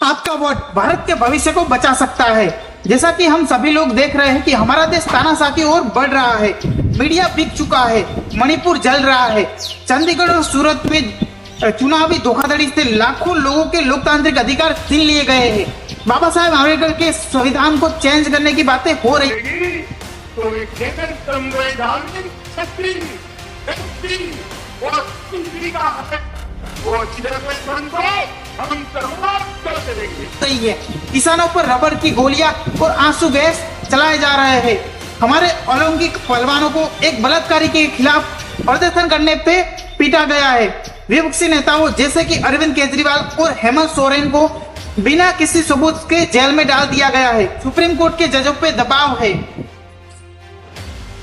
आपका वोट भारत के भविष्य को बचा सकता है। जैसा कि हम सभी लोग देख रहे हैं कि हमारा देश तानाशाह की ओर बढ़ रहा है, मीडिया बिक चुका है, मणिपुर जल रहा है, चंडीगढ़ और सूरत में चुनावी धोखाधड़ी से लाखों लोगों के लोकतांत्रिक अधिकार छीन लिए गए हैं। बाबा साहेब अम्बेडकर के संविधान को चेंज करने की बातें हो रही तो एक संवैधानिक शक्ति और शक्ति का वो चिरंतन को हम समाप्त कर देंगे। सही है, किसानों पर रबड़ की गोलियां और आंसू गैस चलाए जा रहे हैं। हमारे ओलंपिक पहलवानों को एक बलात्कारी के खिलाफ प्रदर्शन करने पे पीटा गया है। विपक्षी नेताओं जैसे कि अरविंद केजरीवाल और हेमंत सोरेन को बिना किसी सबूत के जेल में डाल दिया गया है। सुप्रीम कोर्ट के जजों पे दबाव है।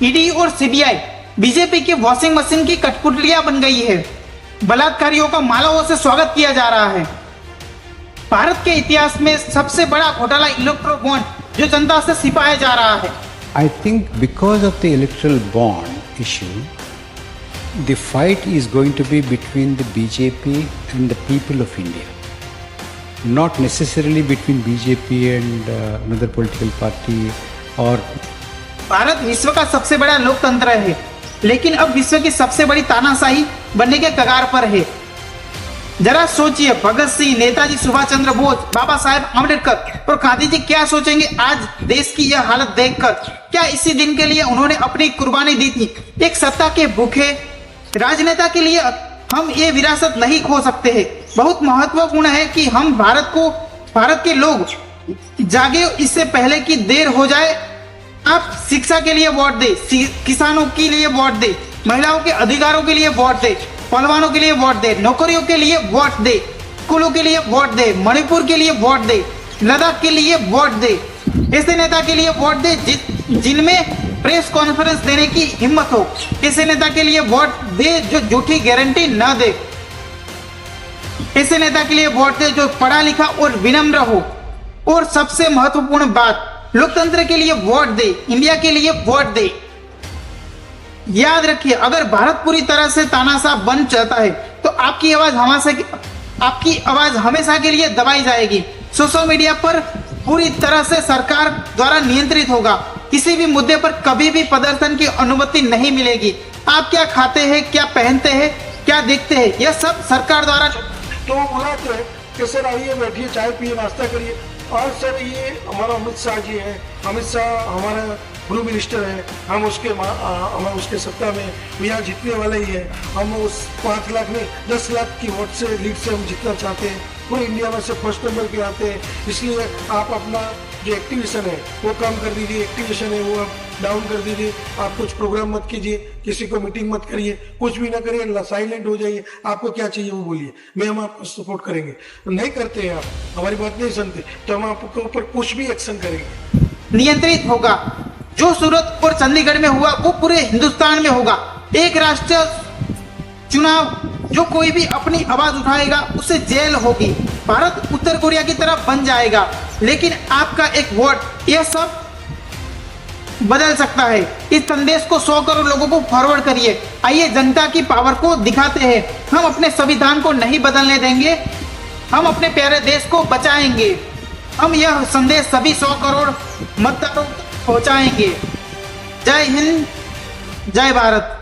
ईडी और सीबीआई बीजेपी की वॉशिंग मशीन की कठपुतलियां बन गई है। बलात्कारियों का मालाओं से स्वागत किया जा रहा है। भारत के इतिहास में सबसे बड़ा घोटाला इलेक्ट्रो बॉन्ड जो जनता से छिपाया जा रहा है। I think because of the electoral bond issue, the fight is going to be between the BJP and the people of India, not necessarily between BJP and another political party or. Bharat विश्व का सबसे बड़ा लोकतंत्र है, लेकिन अब विश्व की सबसे बड़ी तानाशाही बनने के कगार पर है। जरा सोचिए, भगत सिंह, नेताजी सुभाष चंद्र बोस, बाबा साहेब अम्बेडकर और गांधी जी क्या सोचेंगे आज देश की यह हालत देखकर। क्या इसी दिन के लिए उन्होंने अपनी कुर्बानी दी थी? एक सत्ता के भूखे राजनेता के लिए हम ये विरासत नहीं खो सकते हैं। बहुत महत्वपूर्ण है कि हम भारत के लोग जागे, इससे पहले कि देर हो जाए। आप शिक्षा के लिए वोट दे, किसानों के लिए वोट दे, महिलाओं के अधिकारों के लिए वोट दे, पहलवानों के लिए वोट दे, नौकरियों के लिए वोट दे, स्कूलों के लिए वोट दे, मणिपुर के लिए वोट दे, लद्दाख के लिए वोट दे। ऐसे नेता के लिए वोट दे जिनमें प्रेस कॉन्फ्रेंस देने की हिम्मत हो। ऐसे नेता के लिए वोट दे जो झूठी गारंटी न दे। ऐसे नेता के लिए वोट दे जो पढ़ा लिखा और विनम्र हो। और सबसे महत्वपूर्ण बात, लोकतंत्र के लिए वोट दे, इंडिया के लिए वोट दे। याद रखिए, अगर भारत पूरी तरह से तानाशाह बन जाता है तो आपकी आवाज हमेशा के लिए दबाई जाएगी। सोशल मीडिया पर पूरी तरह से सरकार द्वारा नियंत्रित होगा। किसी भी मुद्दे पर कभी भी प्रदर्शन की अनुमति नहीं मिलेगी। आप क्या खाते हैं, क्या पहनते हैं, क्या देखते हैं, यह सब सरकार द्वारा। तो बुलाते हैं कि सर आइए, बैठिए, चाय पिए, नाश्ता करिए। और सर ये हमारा अमित शाह जी है, अमित शाह हमारा गृह मिनिस्टर है, हम उसके सत्ता में यहाँ जीतने वाले ही है। हम उस 5 लाख में 10 लाख की वोट से लीड से हम जीतना चाहते हैं। पूरे इंडिया में से फर्स्ट नंबर पे आते हैं। इसलिए आप अपना जो एक्टिवेशन है वो कम कर दीजिए, एक्टिवेशन है वो आप डाउन कर दीजिए। आप कुछ प्रोग्राम मत कीजिए, किसी को मीटिंग मत करिए, कुछ भी ना करिए, साइलेंट हो जाइए। आपको क्या चाहिए वो बोलिए, हम आपको सपोर्ट करेंगे। नहीं करते हैं आप, हमारी बात नहीं सुनते, तो हम आपके ऊपर कुछ भी एक्शन करेंगे। नियंत्रित होगा। जो सूरत और चंडीगढ़ में हुआ वो पूरे हिंदुस्तान में होगा। एक राष्ट्र चुनाव, जो कोई भी अपनी आवाज उठाएगा उसे जेल होगी। भारत उत्तर कोरिया की तरफ बन जाएगा, लेकिन आपका एक वोट यह सब बदल सकता है। इस संदेश को 100 करोड़ लोगों को फॉरवर्ड करिए। आइए जनता की पावर को दिखाते हैं। हम अपने संविधान को नहीं बदलने देंगे, हम अपने प्यारे देश को बचाएंगे। हम यह संदेश सभी 100 करोड़ मतदाताओं तक पहुंचाएंगे। जय हिंद, जय भारत।